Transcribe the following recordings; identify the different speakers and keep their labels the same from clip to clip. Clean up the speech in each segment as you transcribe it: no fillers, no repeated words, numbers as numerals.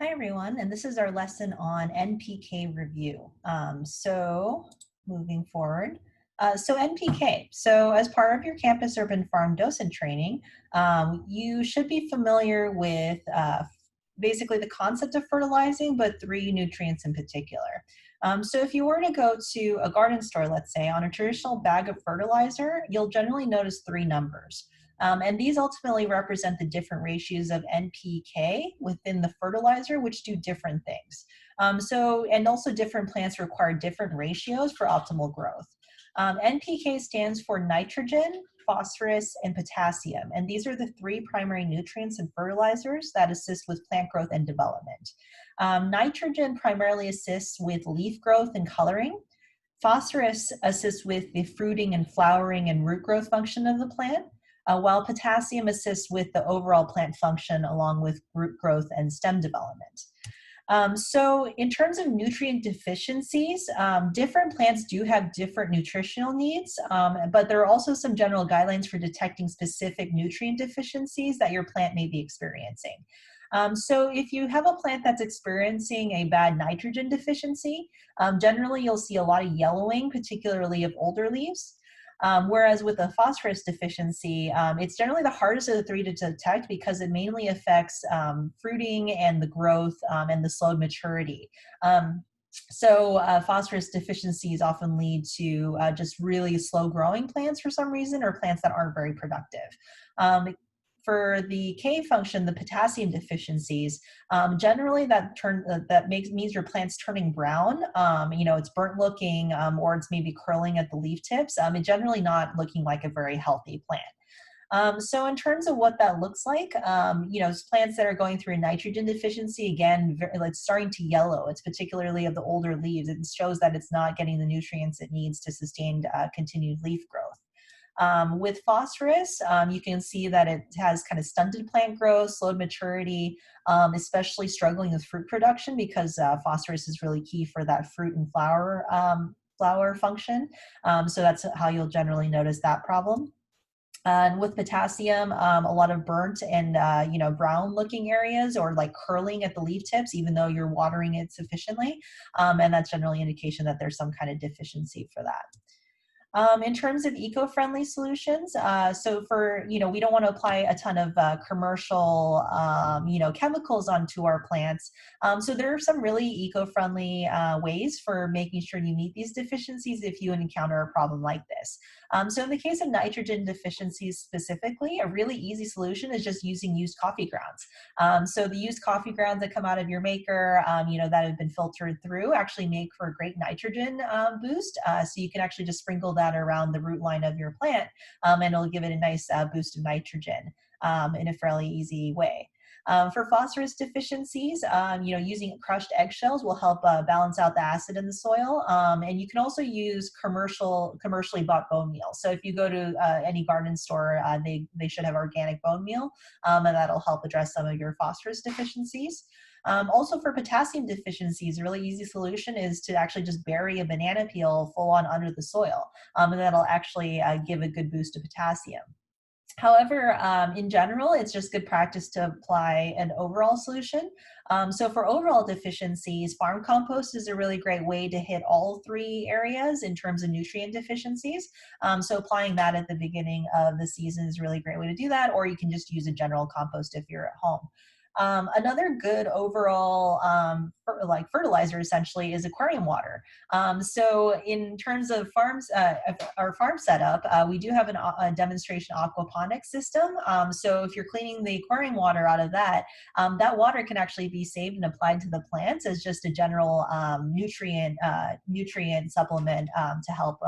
Speaker 1: Hi everyone, and this is our lesson on NPK review. Moving forward, NPK. So as part of your campus urban farm docent training, you should be familiar with basically the concept of fertilizing, but three nutrients in particular. So if you were to go to a garden store, let's say, on a traditional bag of fertilizer, you'll generally notice three numbers. And these ultimately represent the different ratios of NPK within the fertilizer, which do different things. And also different plants require different ratios for optimal growth. NPK stands for nitrogen, phosphorus, and potassium. And these are the three primary nutrients in fertilizers that assist with plant growth and development. Nitrogen primarily assists with leaf growth and coloring. Phosphorus assists with the fruiting and flowering and root growth function of the plant, while potassium assists with the overall plant function along with root growth and stem development. So in terms of nutrient deficiencies, different plants do have different nutritional needs, but there are also some general guidelines for detecting specific nutrient deficiencies that your plant may be experiencing. So if you have a plant that's experiencing a bad nitrogen deficiency, generally you'll see a lot of yellowing, particularly of older leaves. Whereas with a phosphorus deficiency, it's generally the hardest of the three to detect because it mainly affects fruiting and the growth and the slow maturity. Phosphorus deficiencies often lead to just really slow growing plants for some reason, or plants that aren't very productive. For the K function, the potassium deficiencies, generally that means your plant's turning brown. It's burnt looking, or it's maybe curling at the leaf tips. It's generally not looking like a very healthy plant. So in terms of what that looks like, plants that are going through a nitrogen deficiency, again, it's starting to yellow. It's particularly of the older leaves. It shows that it's not getting the nutrients it needs to sustain continued leaf growth. With phosphorus, you can see that it has kind of stunted plant growth, slowed maturity, especially struggling with fruit production because phosphorus is really key for that fruit and flower function. So that's how you'll generally notice that problem. And with potassium, a lot of burnt and brown looking areas, or like curling at the leaf tips, even though you're watering it sufficiently. And that's generally an indication that there's some kind of deficiency for that. In terms of eco-friendly solutions, we don't want to apply a ton of commercial, chemicals onto our plants. So there are some really eco-friendly ways for making sure you meet these deficiencies if you encounter a problem like this. So in the case of nitrogen deficiencies specifically, a really easy solution is just using used coffee grounds. So the used coffee grounds that come out of your maker, that have been filtered through, actually make for a great nitrogen boost. So you can actually just sprinkle that around the root line of your plant, and it'll give it a nice boost of nitrogen in a fairly easy way. For phosphorus deficiencies, using crushed eggshells will help balance out the acid in the soil. And you can also use commercially bought bone meal. So if you go to any garden store, they should have organic bone meal, and that'll help address some of your phosphorus deficiencies. Also for potassium deficiencies, a really easy solution is to actually just bury a banana peel full on under the soil, and that'll actually give a good boost of potassium. However, in general, it's just good practice to apply an overall solution. So for overall deficiencies, farm compost is a really great way to hit all three areas in terms of nutrient deficiencies. So applying that at the beginning of the season is a really great way to do that, or you can just use a general compost if you're at home. Another good overall fertilizer essentially is aquarium water. So in terms of our farm setup, we do have a demonstration aquaponics system. So if you're cleaning the aquarium water out of that, that water can actually be saved and applied to the plants as just a general nutrient supplement to help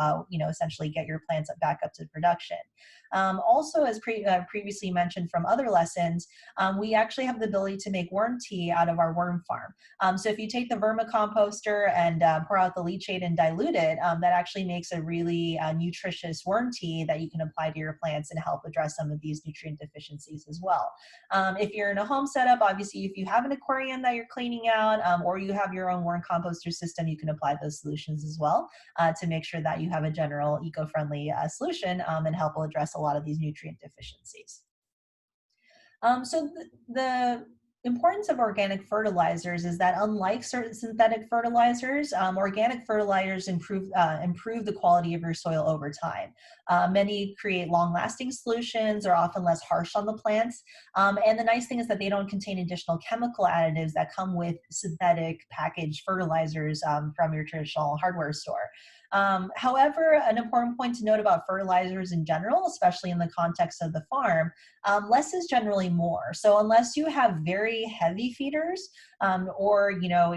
Speaker 1: essentially get your plants back up to production. Also, as previously mentioned from other lessons, we actually have the ability to make worm tea out of our worm farm. So if you take the vermicomposter and pour out the leachate and dilute it, that actually makes a really nutritious worm tea that you can apply to your plants and help address some of these nutrient deficiencies as well. If you're in a home setup, obviously if you have an aquarium that you're cleaning out, or you have your own worm composter system, you can apply those solutions as well to make sure that you have a general eco-friendly solution and help address a lot of these nutrient deficiencies. So the importance of organic fertilizers is that unlike certain synthetic fertilizers, organic fertilizers improve the quality of your soil over time. Many create long-lasting solutions, are often less harsh on the plants, and the nice thing is that they don't contain additional chemical additives that come with synthetic packaged fertilizers from your traditional hardware store. However, an important point to note about fertilizers in general, especially in the context of the farm, less is generally more. So unless you have very heavy feeders, or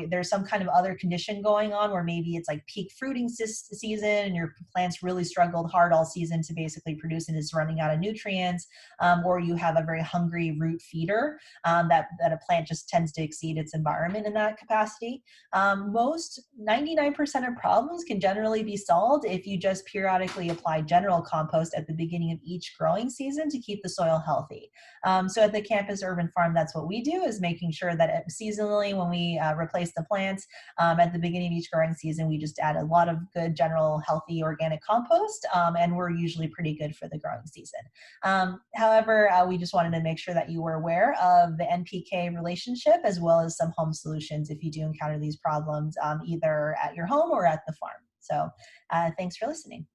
Speaker 1: there's some kind of other condition going on where maybe it's like peak fruiting season and your plants really struggled hard all season to basically produce and is running out of nutrients, or you have a very hungry root feeder, that a plant just tends to exceed its environment in that capacity. Most 99% of problems can generally be solved if you just periodically apply general compost at the beginning of each growing season to keep the soil healthy. So at the campus urban farm, that's what we do, is making sure that seasonally when we replace the plants, at the beginning of each growing season, we just add a lot of good general healthy organic compost, and we're usually pretty good for the growing season. However, we just wanted to make sure that you were aware of the NPK relationship as well as some home solutions if you do encounter these problems, either at your home or at the farm. So thanks for listening.